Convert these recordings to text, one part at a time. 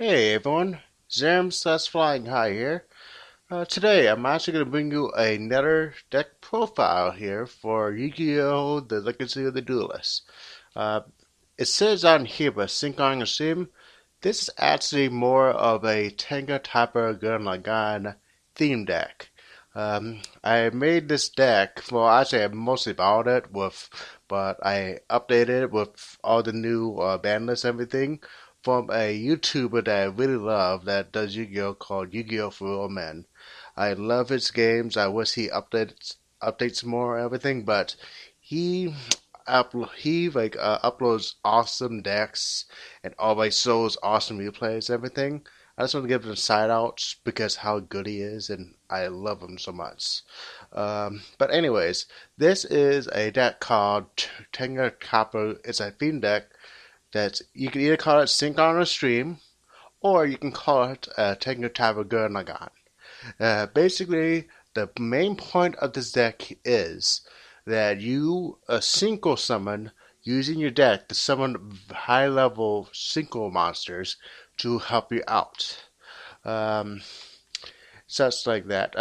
Hey everyone, Flying High here. Today I'm actually going to bring you another deck profile here for YuGiOh, the Legacy of the Duelist. Uh, it says on here by Synchron Extreme, this is actually more of a Tengen Toppa Gurren Lagann theme deck. I made this deck, well actually I mostly bought it but I updated it with all the new ban lists and everything from a YouTuber that I really love that does Yu-Gi-Oh called Yu-Gi-Oh for Real Men. I love his games. I wish he updates more and everything, but he uploads awesome decks and always shows awesome replays and everything. I just want to give him a side out because how good he is and I love him so much. But anyways, this is a deck called Tengen Toppa. It's a theme deck that you can either call it Synchron Extreme or you can call it Tengen Toppa Gurren Lagann. Basically, the main point of this deck is that you Syncho summon using your deck to summon high level Syncho monsters to help you out. Um, Such like that.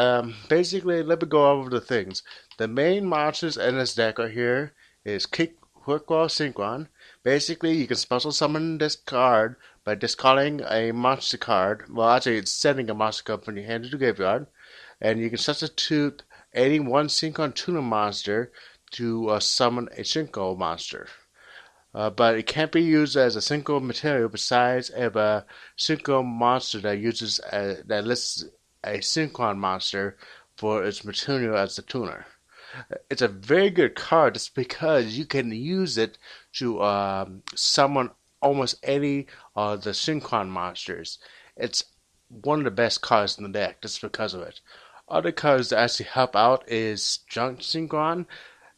Basically, let me go over the things. The main monsters in this deck right here is Quickball Synchron. Basically, you can special summon this card by discarding a monster card. Well, actually, it's sending a monster card from your hand to the graveyard. And you can substitute any one Synchron tuner monster to summon a Synchro monster. But it can't be used as a Synchro material besides if a Synchro monster that lists a Synchron monster for its material as the tuner. It's a very good card just because you can use it to summon almost any of the Synchron monsters. It's one of the best cards in the deck just because of it. Other cards that actually help out is Junk Synchron.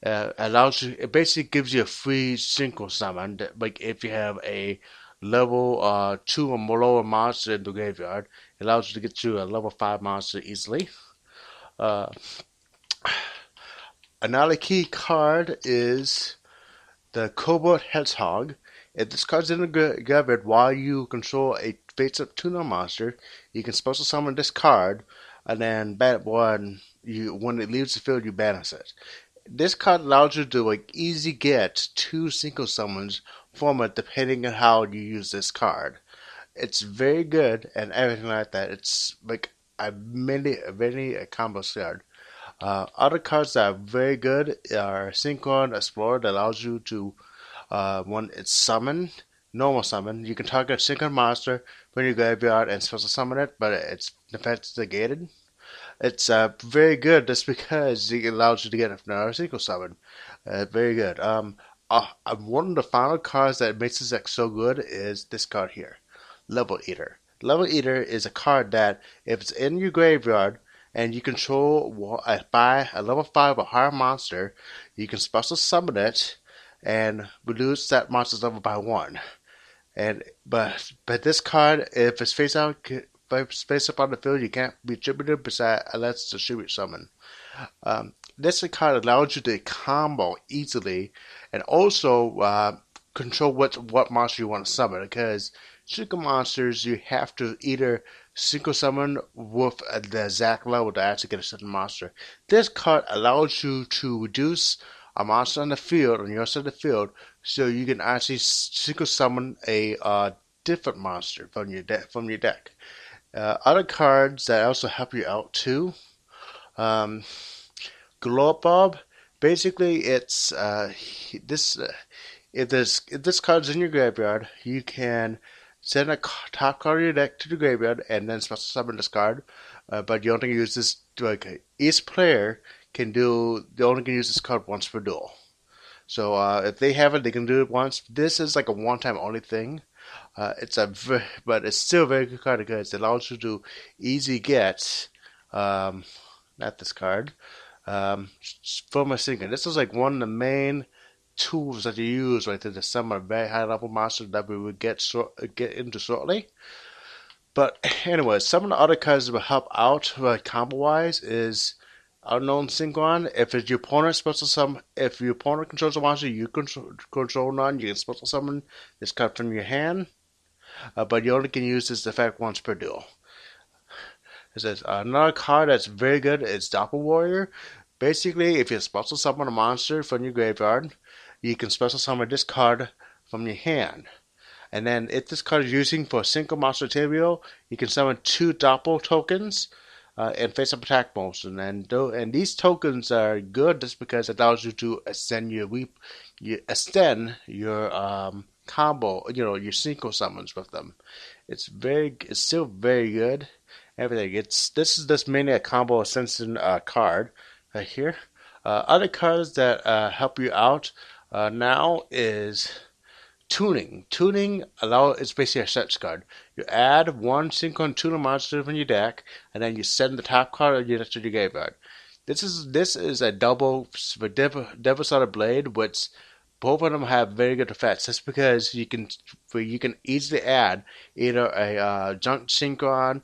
Allows you. It basically gives you a free Synchro summon. Like if you have a level 2 or more lower monster in the graveyard, it allows you to get you a level 5 monster easily. Uh, Another key card is the Cobalt Hedgehog. If this card's in the graveyard while you control a face-up tuner monster, you can special summon this card, and then when it leaves the field, you banish it. This card allows you to easy get two Synchro summons from it depending on how you use this card. It's very good and everything like that. It's like a combo card. Other cards that are very good are Synchron Explorer that allows you to, when it's summoned, normal summon, you can target a Synchron monster from your graveyard and special summon it, but it's defense negated. It's very good just because it allows you to get another Synchro summon. Very good. One of the final cards that makes this deck so good is this card here, Level Eater. Level Eater is a card that if it's in your graveyard and you control by a level 5 or higher monster, you can special summon it and reduce that monster's level by 1. But this card, if it's face up on the field, you can't be attributed unless it's a tribute summon. This card allows you to combo easily and also control what monster you want to summon because Synchro monsters you have to either Synchro summon with the exact level to actually get a certain monster. This card allows you to reduce a monster on the field, on your side of the field, so you can actually Synchro summon a different monster from your deck. Other cards that also help you out too. Um, Bob. Basically, it's this. If this card's in your graveyard, you can send a top card of your deck to the graveyard and then special summon this card. But you only can use this. Each player they only can use this card once per duel. So if they have it, they can do it once. This is like a one-time only thing. But it's still a very good card because it allows you to easy get, not this card, from a single. This is like one of the main tools that you use right there to summon a very high level monster that we will get into shortly. But anyway, some of the other cards that will help out combo wise is Unknown Synchron. If your opponent controls a monster you control none, you can special summon this card from your hand. but you only can use this effect once per duel. It says another card that's very good is Doppel Warrior. Basically, if you special summon a monster from your graveyard, you can special summon this card from your hand. And then if this card is using for Synchro monster material, you can summon 2 Doppel tokens and face up attack motion. And these tokens are good just because it allows you to extend your combo, your Synchro summons with them. It's still very good. Everything. This is just mainly a combo ascension card right here. Other cards that help you out now is tuning. Tuning it's basically a search card. You add one Synchron tuner monster from your deck, and then you send the top card of your deck to your graveyard. This is a double Devastator Blade, which both of them have very good effects. That's because you can easily add either a junk Synchron,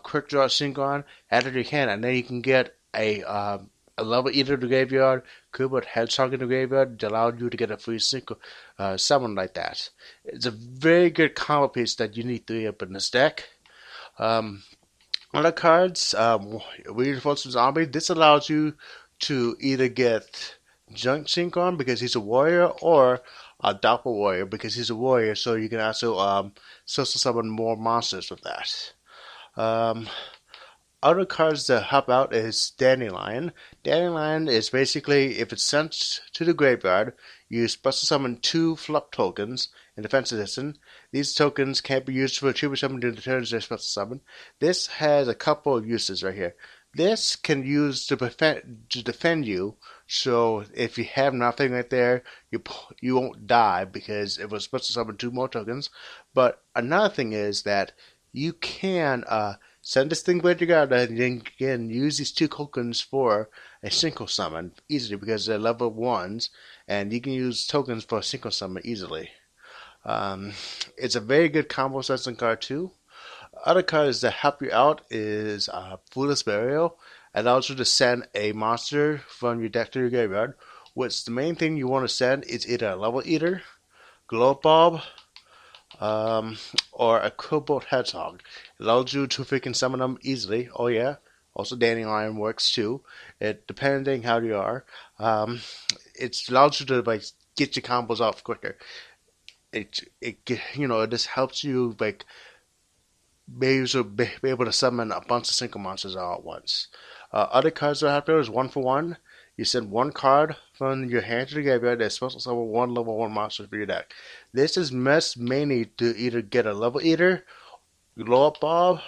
quick draw Synchron, add it to your hand, and then you can get a level eater to the graveyard, Kubot Hedgehog in the graveyard that allowed you to get a free Synchro summon like that. It's a very good combo piece that you need 3 up in this deck. Other cards, Reinforced Zombie. This allows you to either get Junk Synchron because he's a warrior, or a Doppel Warrior because he's a warrior, so you can also social summon more monsters with that. Other cards that help out is Dandelion. Dandelion is basically, if it's sent to the graveyard, you special summon 2 Flup tokens in Defense Edition. These tokens can't be used for achievement summon during the turns they're special summon. This has a couple of uses right here. This can use to defend you, so if you have nothing right there, you won't die because it was supposed to summon 2 more tokens. But another thing is that you can send this thing back together and then again use these 2 tokens for a Synchro summon easily because they're level 1s, and you can use tokens for a Synchro summon easily. It's a very good combo setting card too. Other cards that help you out is Foolish Burial. It allows you to send a monster from your deck to your graveyard, which the main thing you want to send is either a Level Eater, Glow Bulb, or a Cobalt Hedgehog. It allows you to freaking summon them easily. Oh yeah, also Dandelion works too. Depending how you are, it allows you to get your combos off quicker. It this helps you be able to summon a bunch of Synchro monsters all at once. Other cards that have there is 1 for 1. You send 1 card from your hand to the graveyard that's supposed to summon 1 level 1 monster for your deck. This is mainly to either get a Level Eater, Glow Up Bob,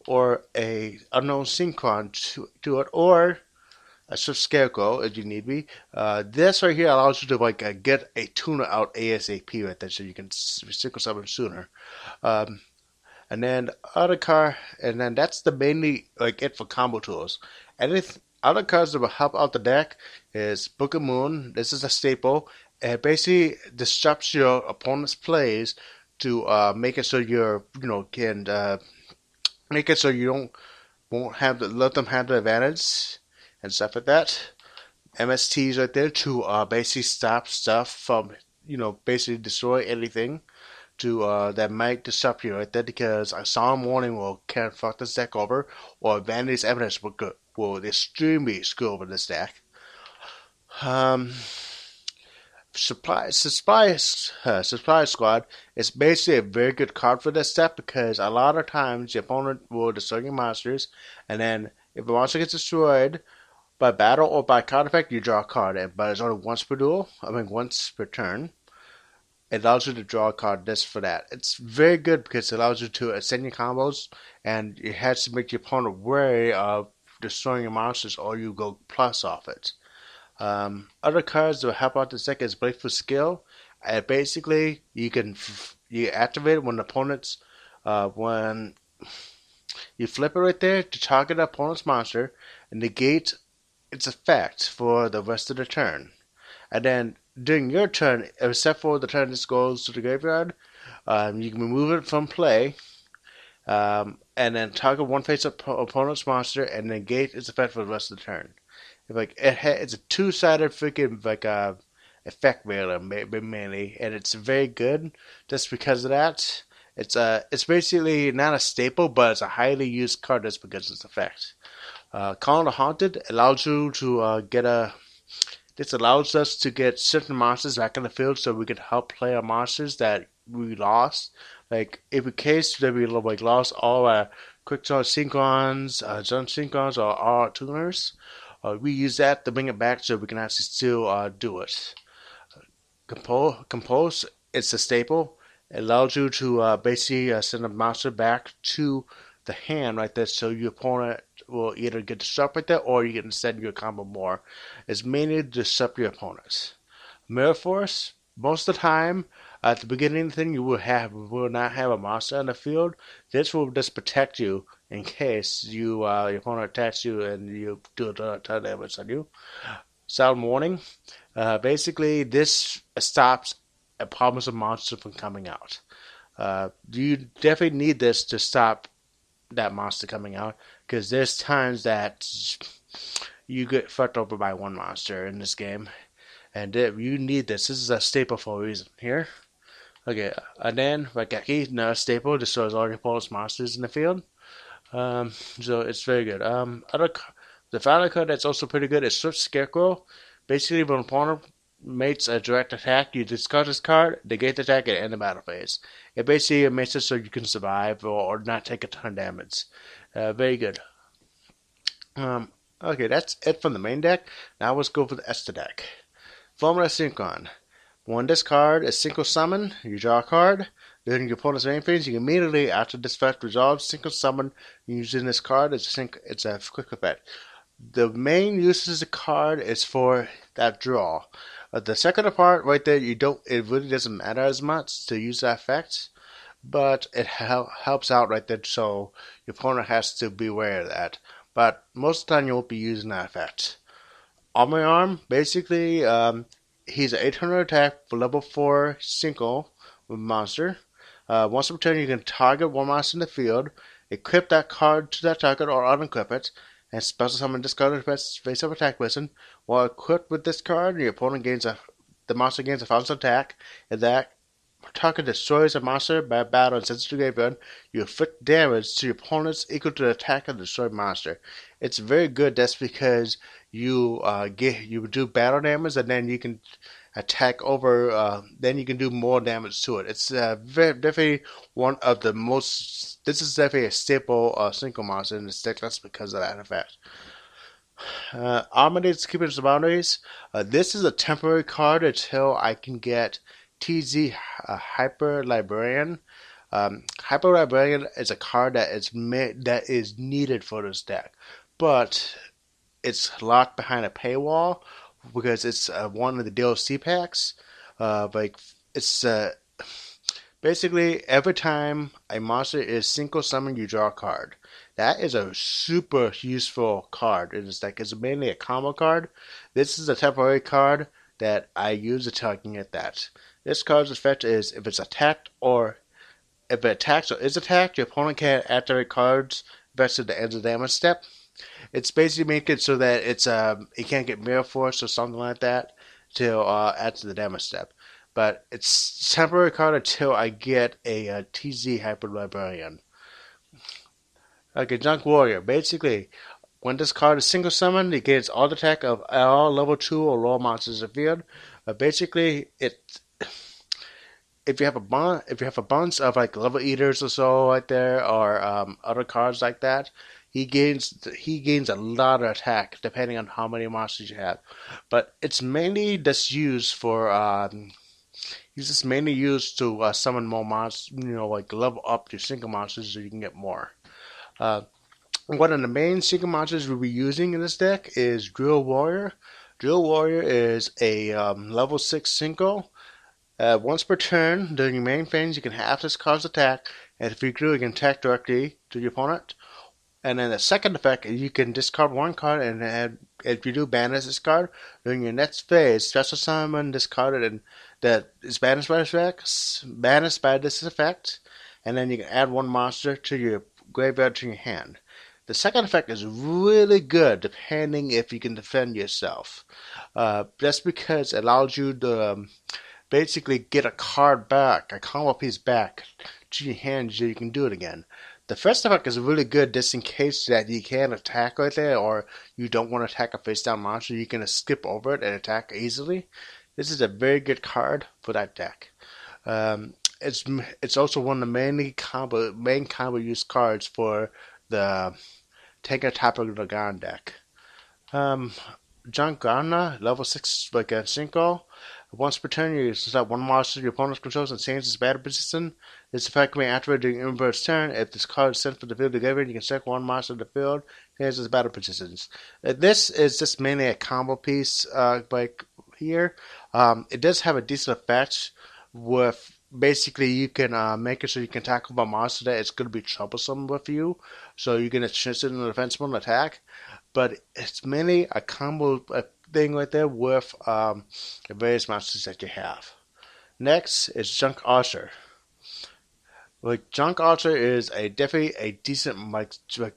or a Unknown Synchron to it, or a Swift Scarecrow if you need be. This right here allows you to get a tuner out ASAP right there, so you can Synchro summon sooner. And then that's the mainly it for combo tools. And other cards that will help out the deck is Book of Moon. This is a staple. It basically disrupts your opponent's plays to make it so can make it so you won't have to let them have the advantage and stuff like that. MSTs right there to basically stop stuff from basically destroy anything that might disrupt you right there, because a Solemn Warning can fuck this deck over, or Vanity's Evidence will extremely screw over this deck. Supply Squad is basically a very good card for this deck because a lot of times the opponent will destroy your monsters, and then if the monster gets destroyed by battle or by card effect, you draw a card, but it's only once per once per turn. It allows you to draw a card just for that. It's very good because it allows you to ascend your combos, and it has to make your opponent wary of destroying your monsters, or you go plus off it. Other cards that will help out this deck is Blakeful Skill. Basically, you activate it when the opponent's when you flip it right there to target the opponent's monster and negate its effect for the rest of the turn. And then during your turn, except for the turn this goes to the graveyard, you can remove it from play, and then target one face-up opponent's monster and negate its effect for the rest of the turn. It's a two-sided freaking effect mailer mainly, and it's very good just because of that. It's basically not a staple, but it's a highly used card just because of its effect. Calling the Haunted allows you to get a. This allows us to get certain monsters back in the field, so we can help play our monsters that we lost. Like if in case that we like lost all our quick draw synchrons, zone synchrons, or our tuners, we use that to bring it back so we can actually still do it. Compose, it's a staple. It allows you to basically send a monster back to the hand right there, so your opponent will either get disrupt right there, or you can send your combo more. It's mainly to disrupt your opponents. Mirror Force, most of the time, at the beginning of the thing, you will not have a monster in the field. This will just protect you in case your opponent attacks you and you do a ton of damage on you. Sound Warning. Basically, this stops a problems of monster from coming out. You definitely need this to stop that monster coming out, because there's times that you get fucked over by one monster in this game, and you need this. This is a staple for a reason here. Okay, and then Rakeki, another staple, destroys all your opponent's monsters in the field. So it's very good. The final card that's also pretty good is Swift Scarecrow. Basically, when an opponent makes a direct attack, you discard this card, negate the attack, and end the battle phase. It basically makes it so you can survive or not take a ton of damage. Very good. Okay, that's it from the main deck. Now let's go for the Esther deck. Formula Synchron. When this card is Synchro Summon, you draw a card. During your opponent's main phase, you immediately, after this effect resolves, Synchro Summon using this card. It's a quick effect. The main use of the card is for that draw. The second part right there, it really doesn't matter as much to use that effect, but it helps out right there, so your opponent has to be aware of that. But most of the time, you won't be using that effect. On my arm, basically, he's an 800 attack for level 4 Syncho monster. Once per turn, you can target one monster in the field, equip that card to that target or unequip it, and special summon this card face-up attack person. While equipped with this card, the monster gains a 5 attack. If that target destroys a monster by battle and sends it to graveyard, you inflict damage to your opponents equal to the attack of the destroyed monster. It's very good. That's because you do battle damage, and then you can attack over. Then you can do more damage to it. It's definitely one of the most. This is definitely a staple Synchro monster in this deck. That's because of that effect. Armadate's Keeping Its Boundaries. This is a temporary card until I can get TZ Hyper Librarian. Hyper Librarian is a card that is needed for this deck, but it's locked behind a paywall because it's one of the DLC packs. It's basically every time a monster is Synchro summoned, you draw a card. That is a super useful card in this deck. It's mainly a combo card. This is a temporary card that I use until I can get that. This card's effect is if it attacks or is attacked, your opponent can't activate cards vested at the end of the damage step. It's basically making it so that it can't get Mirror Force or something like that till after the damage step. But it's temporary card until I get a TZ Hyper Librarian. Okay, Junk Warrior. Basically, when this card is Synchro summoned, it gains all the attack of all level 2 or lower monsters in the field. Basically, if you have a bunch of like level eaters or so right there, or other cards like that, he gains a lot of attack depending on how many monsters you have. But it's mainly just used for to summon more monsters, like level up your Synchro monsters so you can get more. One of the main Synchro monsters we'll be using in this deck is Drill Warrior. Drill Warrior is a level 6 Synchro. Once per turn, during your main phase, you can half this card's attack, and if you do, you can attack directly to your opponent. And then the second effect, you can discard one card, and if you do banish this card, during your next phase, special summon this card, and that is banished by this effect, and then you can add one monster to your graveyard to your hand. The second effect is really good, depending if you can defend yourself. That's because it allows you to basically get a card back, a combo piece back, to your hand so you can do it again. The first effect is really good just in case that you can't attack right there or you don't want to attack a face down monster. You can skip over it and attack easily. This is a very good card for that deck. It's also one of the main combo used cards for the Tengen Toppa Gurren Lagann deck. John Garner, level 6 like a Syncho. Once per turn, you select one monster your opponent controls and change its battle position. This effect can be activated during your opponent's turn. If this card is sent from the field to graveyard, you can select one monster in the field, change its battle positions. This is just mainly a combo piece, like here. It does have a decent effect with basically you can make it so you can tackle a monster that is going to be troublesome with you, so you can change it in the defense mode attack. But it's mainly a combo thing right there with the various monsters that you have. Next is Junk Archer. Like Junk Archer is definitely a decent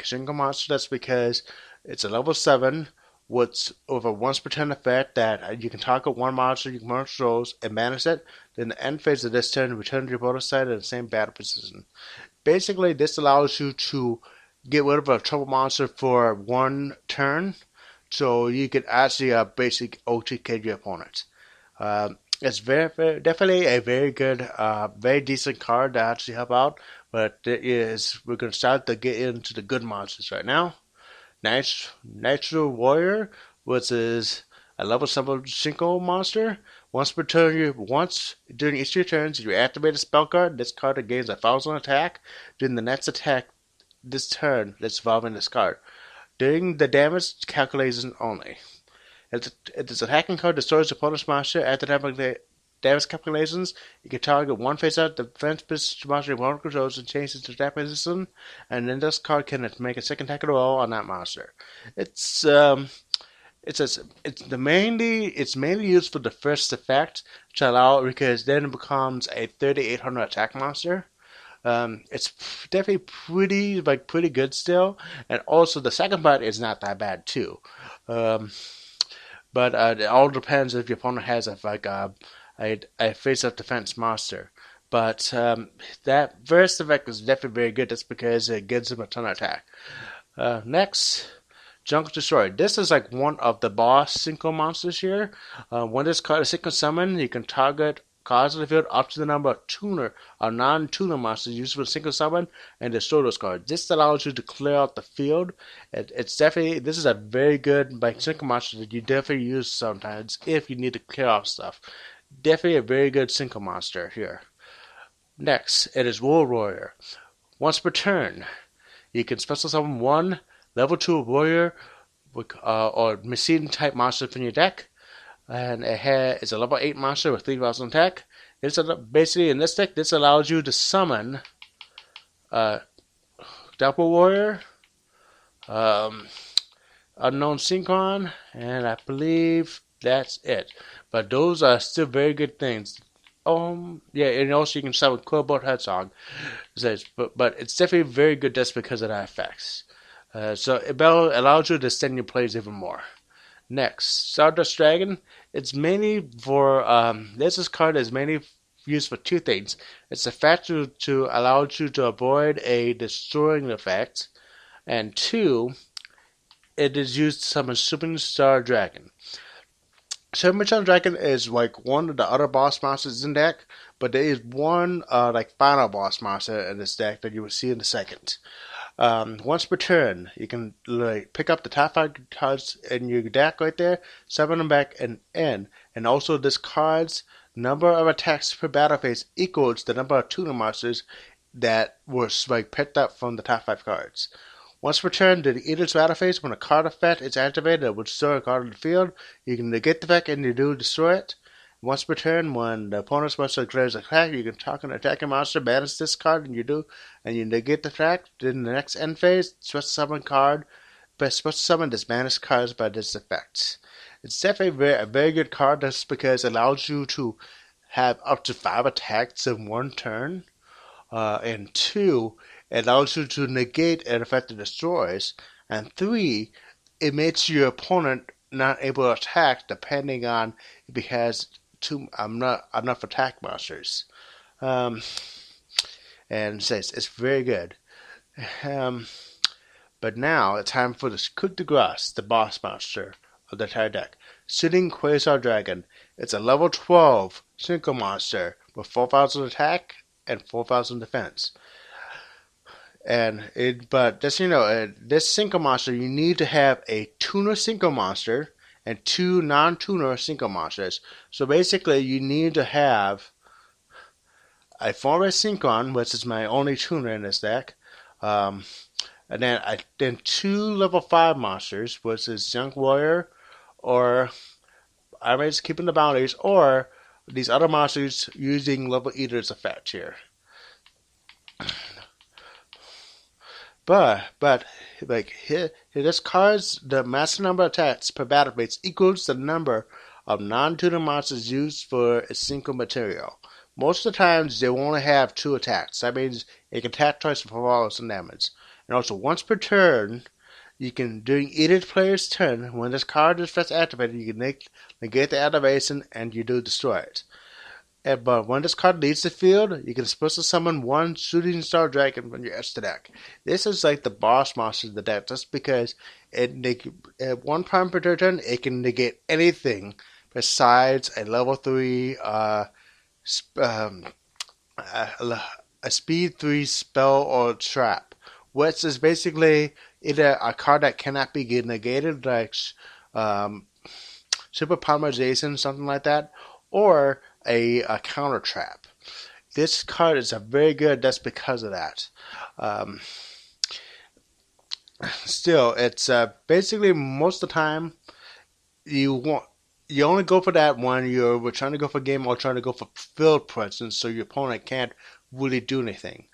single monster. That's because it's a level 7 with a once per turn effect that you can target one monster you can control and banish it. Then the end phase of this turn, return to your opponent's side in the same battle position. Basically, this allows you to get rid of a trouble monster for one turn, so you can actually basic OTK your opponent. It's definitely a very good, very decent card to actually help out. But we're going to start to get into the good monsters right now. Nitro Warrior, which is a level 7 Syncho monster. Once during each of your turns, you activate a spell card. This card gains 1,000 attack. During the next attack this turn that's involving this card. During the damage calculation only. If this attacking card destroys the opponent's monster after the damage calculations, you can target one face out defense monster your opponent controls and change its attack position, and then this card can make a second attack roll on that monster. It's mainly used for the first effect to allow because then it becomes a 3,800 attack monster. It's definitely pretty good still, and also the second part is not that bad too. But it all depends if your opponent has a face-up defense monster. But that first effect is definitely very good just because it gives him a ton of attack. Next, Junk Destroy. This is like one of the boss Syncho monsters here. When this card is Syncho summoned, you can target cards in the field up to the number of tuner or non-tuner monsters used for Syncho summon and destroy those cards. This allows you to clear out the field. This is a very good Syncho monster that you definitely use sometimes if you need to clear out stuff. Definitely a very good Syncho monster here. Next, it is War Warrior. Once per turn, you can special summon one level 2 warrior or machine type monster from your deck. And it's a level 8 monster with 3,000 attack. Basically, in this deck, this allows you to summon Double Warrior, Unknown Synchron, and I believe that's it. But those are still very good things. Yeah, and also you can summon Cobalt Hedgehog. But it's definitely very good just because of that effects. So it allows you to extend your plays even more. Next, Stardust Dragon. It's mainly for this card is mainly used for two things. It's a factor to allow you to avoid a destroying effect, and two, it is used to summon Superstar Dragon. Superstar Dragon is like one of the other boss monsters in the deck, but there is one final boss monster in this deck that you will see in a second. Once per turn, you can pick up the top 5 cards in your deck right there, summon them back and end. And also this card's number of attacks per battle phase equals the number of tuner monsters that were picked up from the top 5 cards. Once per turn, during each battle phase, when a card effect is activated, it will destroy a card on the field. You can negate the effect and you do destroy it. Once per turn, when the opponent's monster declares an attack, you can target an attacking monster, banish this card, and you negate the attack. Then the next end phase, special summon this banished cards by this effect. It's definitely a very good card just because it allows you to have up to 5 attacks in one turn. And 2, it allows you to negate an effect that destroys. And 3, it makes your opponent not able to attack depending on if he has enough attack monsters. and says it's very good. Um, but now it's time for the coup de grace, the boss monster of the entire deck. Sitting Quasar Dragon. It's a level 12 Syncho monster with 4,000 attack and 4,000 defense. But just this Syncho monster, you need to have a tuner Syncho monster and 2 non-tuner Syncho monsters. So basically, you need to have a Forest Synchron, which is my only tuner in this deck, um, and then 2 level 5 monsters, which is Junk Warrior, or Irons Keeping the Boundaries, or these other monsters using Level Eater's effect here. But like here this card's the master number of attacks per battle phase equals the number of non-tuner monsters used for a single material. Most of the times they will only have 2 attacks. That means it can attack twice for all some damage. And also once per turn, you can during each player's turn, when this card is first activated, you can negate the activation and you do destroy it. But when this card leaves the field, you can supposed to summon 1 Shooting Star Dragon from your extra deck. This is like the boss monster of the deck, just because at 1 time per turn, it can negate anything besides a level 3 a speed 3 spell or trap, which is basically either a card that cannot be negated, like um, Super Polymerization, something like that, or a counter trap. This card is a very good just because of that. Um, Still, it's basically most of the time you only go for that when you're trying to go for game or trying to go for field presence, so your opponent can't really do anything.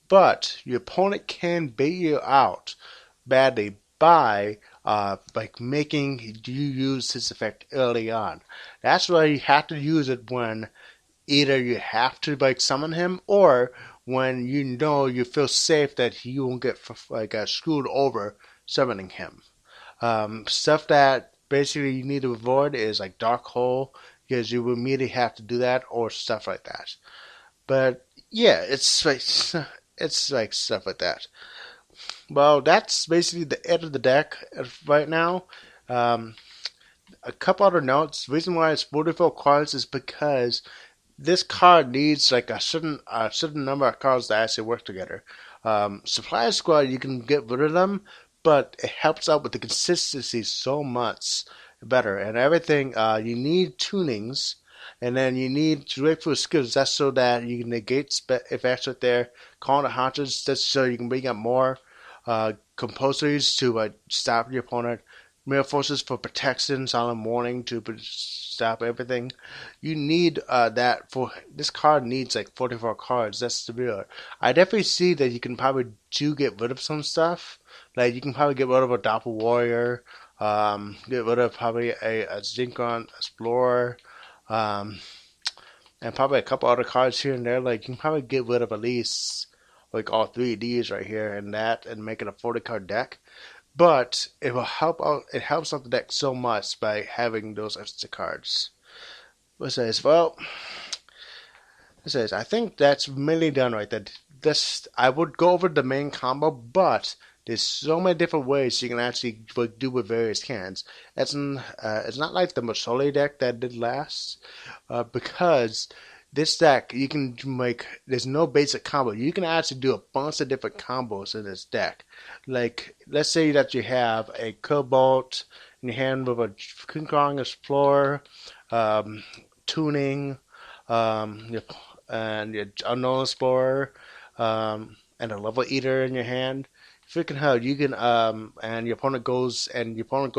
But your opponent can bait you out badly by like making you use this effect early on. That's why you have to use it when either you have to like summon him, or when you feel safe that you won't get screwed over summoning him. Stuff that basically you need to avoid is like Dark Hole, because you will immediately have to do that, or stuff like that. But yeah, it's like stuff like that. Well, that's basically the end of the deck right now. Um, a couple other notes. The reason why it's 44 cards is because this card needs like a certain number of cards to actually work together. Supply Squad, you can get rid of them, but it helps out with the consistency so much better. And everything, you need tunings, and then you need breakthrough skills. That's so that you can negate effects right there. Calling the Haunted, that's so you can bring up more compulsories to stop your opponent. Mirror Forces for protection, Silent Warning to stop everything. You need that for this card needs like 44 cards. That's the real. I definitely see that you can probably get rid of some stuff. Like you can probably get rid of a Doppel Warrior, get rid of probably a Synchron Explorer, um, and probably a couple other cards here and there. Like you can probably get rid of at least like all 3 of these right here and that, and make it a 40 card deck. But it will help out. It helps out the deck so much by having those extra cards. What says? Well, it says I think that's mainly done right. That this I would go over the main combo, but there's so many different ways you can actually do with various hands. It's not like the Masoli deck that did last, because this deck you can make. There's no basic combo. You can actually do a bunch of different combos in this deck. Like let's say that you have a Cobalt in your hand with a King Kong Explorer, tuning, um, and your Unknown Explorer, and a Level Eater in your hand. Freaking hell, you can and your opponent goes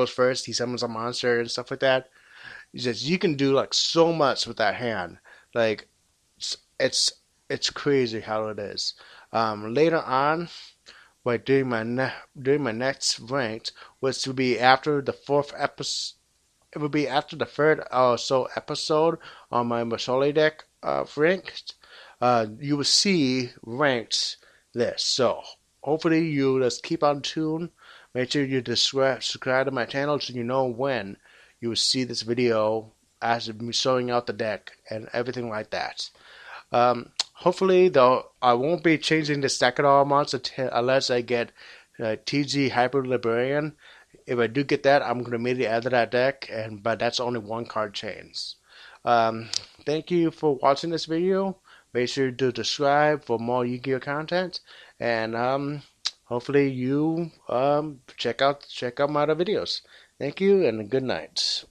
first. He summons a monster and stuff like that. He says you can do like so much with that hand. Like it's it's crazy how it is. Later on, like during my next ranked, which will be after the 4th episode. It will be after the 3rd or so episode on my Masoli deck ranked. You will see ranked this. So hopefully you just keep on tune. Make sure you subscribe to my channel so you know when you will see this video as me showing out the deck and everything like that. Hopefully, though, I won't be changing the stack it all monster unless I get TG Hyper Librarian. If I do get that, I'm going to immediately add to that deck, but that's only one card change. Um, Thank you for watching this video. Make sure to subscribe for more YuGiOh content, and hopefully you check out my other videos. Thank you, and good night.